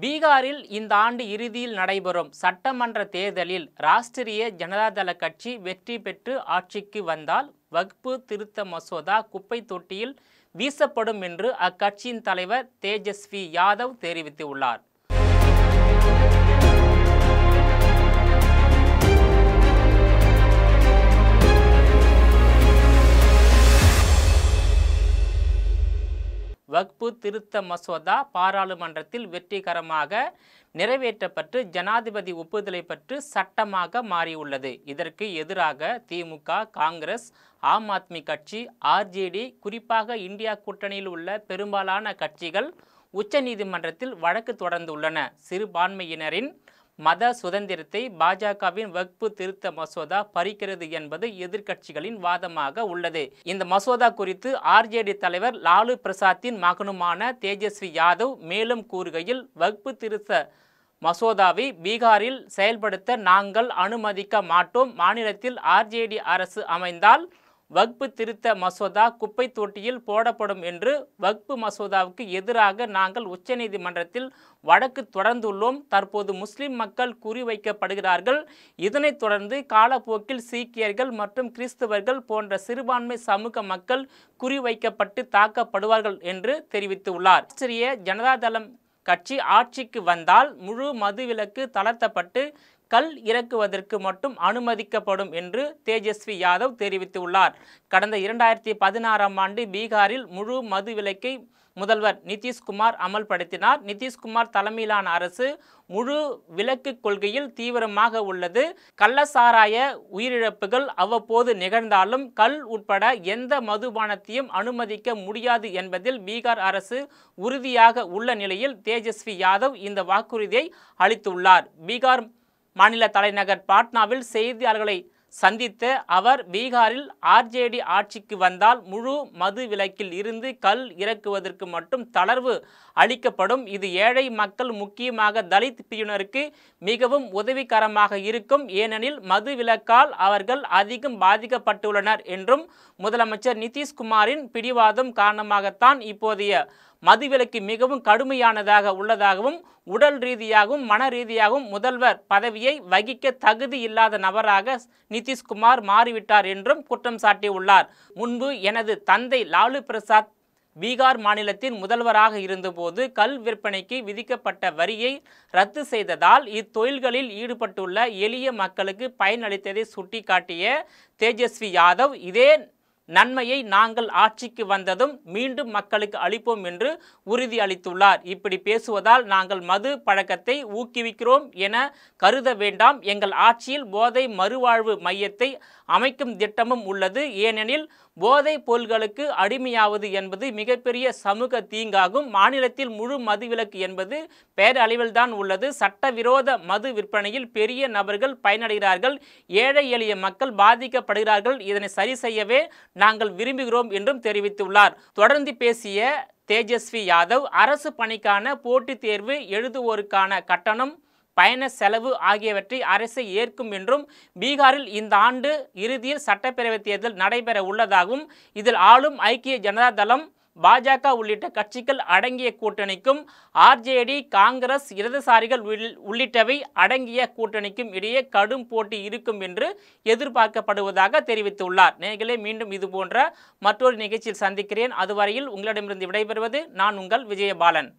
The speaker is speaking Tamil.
பீகாரில் இந்த ஆண்டு இறுதியில் நடைபெறும் சட்டமன்ற தேர்தலில் ராஷ்டிரிய ஜனதா தள கட்சி வெற்றி பெற்று ஆட்சிக்கு வந்தால் வக்ஃபு திருத்த மசோதா குப்பை தொட்டியில் வீசப்படும் என்று அக்கட்சியின் தலைவர் தேஜஸ்வி யாதவ் தெரிவித்துள்ளார். வக்ஃபு திருத்த மசோதா பாராளுமன்றத்தில் வெற்றிகரமாக நிறைவேற்றப்பட்டு ஜனாதிபதி ஒப்புதலை பெற்று சட்டமாக மாறியுள்ளது. இதற்கு எதிராக திமுக, காங்கிரஸ், ஆம் ஆத்மி கட்சி, ஆர்ஜேடி, குறிப்பாக இந்தியா கூட்டணியில் உள்ள பெரும்பாலான கட்சிகள் உச்சநீதிமன்றத்தில் வழக்கு தொடர்ந்துள்ளன. சிறுபான்மையினரின் மத சுதந்திரத்தை பாஜகவின் வக்ஃபு திருத்த மசோதா பறிக்கிறது என்பது எதிர்க்கட்சிகளின் வாதமாக உள்ளது. இந்த மசோதா குறித்து ஆர்ஜேடி தலைவர் லாலு பிரசாத்தின் மகனுமான தேஜஸ்வி யாதவ் மேலும் கூறுகையில், வக்ஃபு திருத்த மசோதாவை பீகாரில் செயல்படுத்த நாங்கள் அனுமதிக்க மாட்டோம். மாநிலத்தில் ஆர்ஜேடி அரசு அமைந்தால் வக்ஃபு திருத்த மசோதா குப்பை தொட்டியில் போடப்படும் என்று வக்ஃபு மசோதாவுக்கு எதிராக நாங்கள் உச்சநீதிமன்றத்தில் வழக்கு தொடர்ந்துள்ளோம். தற்போது முஸ்லிம் மக்கள் குறிவைக்கப்படுகிறார்கள். இதனைத் தொடர்ந்து காலப்போக்கில் சீக்கியர்கள் மற்றும் கிறிஸ்தவர்கள் போன்ற சிறுபான்மை சமூக மக்கள் குறிவைக்கப்பட்டு தாக்கப்படுவார்கள் என்று தெரிவித்துள்ளார். ராஷ்டிரிய ஜனதா தளம் கட்சி ஆட்சிக்கு வந்தால் முழு மதுவிலக்கு தளர்த்தப்பட்டு கல் இறக்குவதற்கு மட்டும் அனுமதிக்கப்படும் என்று தேஜஸ்வி யாதவ் தெரிவித்துள்ளார். கடந்த 2016ஆம் ஆண்டு பீகாரில் முழு மதுவிலக்கை முதல்வர் நிதிஷ்குமார் அமல்படுத்தினார். நிதிஷ்குமார் தலைமையிலான அரசு முழு விலக்கு கொள்கையில் தீவிரமாக உள்ளது. கள்ளசாராய உயிரிழப்புகள் அவ்வப்போது நிகழ்ந்தாலும் கல் உட்பட எந்த மதுபானத்தையும் அனுமதிக்க முடியாது என்பதில் பீகார் அரசு உறுதியாக உள்ள நிலையில் தேஜஸ்வி யாதவ் இந்த வாக்குறுதியை அளித்துள்ளார். பீகார் மாநில தலைநகர் பாட்னாவில் செய்தியாளர்களை சந்தித்த அவர், பீகாரில் ஆர்ஜேடி ஆட்சிக்கு வந்தால் முழு மது விலக்கில் இருந்து கல் இறக்குவதற்கு மட்டும் தளர்வு அளிக்கப்படும். இது ஏழை மக்கள், முக்கியமாக தலித் பிரிவினருக்கு மிகவும் உதவிகரமாக இருக்கும். ஏனெனில் மது விலக்கால் அவர்கள் அதிகம் பாதிக்கப்பட்டுள்ளனர் என்றும், முதலமைச்சர் நிதிஷ்குமாரின் பிடிவாதம் காரணமாகத்தான் இப்போதைய மதுவிலக்கு மிகவும் கடுமையானதாக உள்ளதாகவும், உடல் ரீதியாகவும் மன ரீதியாகவும் முதல்வர் பதவியை வகிக்க தகுதி இல்லாத நபராக நிதிஷ்குமார் மாறிவிட்டார் என்றும் குற்றம் சாட்டியுள்ளார். முன்பு எனது தந்தை லாலு பிரசாத் பீகார் மாநிலத்தின் முதல்வராக இருந்தபோது கல் விற்பனைக்கு விதிக்கப்பட்ட வரியை ரத்து செய்ததால் இத்தொழில்களில் ஈடுபட்டுள்ள எளிய மக்களுக்கு பயனளித்ததை சுட்டிக்காட்டிய தேஜஸ்வி யாதவ், இதே நன்மையை நாங்கள் ஆட்சிக்கு வந்ததும் மீண்டும் மக்களுக்கு அளிப்போம் என்று உறுதி அளித்துள்ளார். இப்படி பேசுவதால் நாங்கள் மது பழக்கத்தை ஊக்குவிக்கிறோம் என கருத வேண்டாம். எங்கள் ஆட்சியில் போதை மறுவாழ்வு மையத்தை அமைக்கும் திட்டமும் உள்ளது. ஏனெனில் போதைப் பொருள்களுக்கு அடிமையாவது என்பது மிகப்பெரிய சமூக தீங்காகும். மாநிலத்தில் முழு மதுவிலக்கு என்பது பேரளவில்தான் உள்ளது. சட்டவிரோத மது விற்பனையில் பெரிய நபர்கள் பயனடைகிறார்கள், ஏழை எளிய மக்கள் பாதிக்கப்படுகிறார்கள். இதனை சரி செய்யவே நாங்கள் விரும்புகிறோம் என்றும் தெரிவித்துள்ளார். தொடர்ந்து பேசிய தேஜஸ்வி யாதவ், அரசு பணிக்கான போட்டித் தேர்வு எழுதுவோருக்கான கட்டணம், பயண செலவு ஆகியவற்றை அரசு ஏற்கும் என்றும், பீகாரில் இந்த ஆண்டு இறுதியில் சட்டப்பேரவை தேர்தல் நடைபெற உள்ளதாகவும், இதில் ஆளும் ஐக்கிய ஜனதா தளம், பாஜக உள்ளிட்ட கட்சிகள் அடங்கிய கூட்டணிக்கும் ஆர்ஜேடி, காங்கிரஸ், இடதுசாரிகள் உள்ளிட்டவை அடங்கிய கூட்டணிக்கும் இடையே கடும் போட்டி இருக்கும் என்று எதிர்பார்க்கப்படுவதாக தெரிவித்துள்ளார். நேயர்களே, மீண்டும் இது போன்ற மற்றொரு நிகழ்ச்சியில் சந்திக்கிறேன். அதுவரையில் உங்களிடமிருந்து விடைபெறுவது நான் உங்கள் விஜயபாலன்.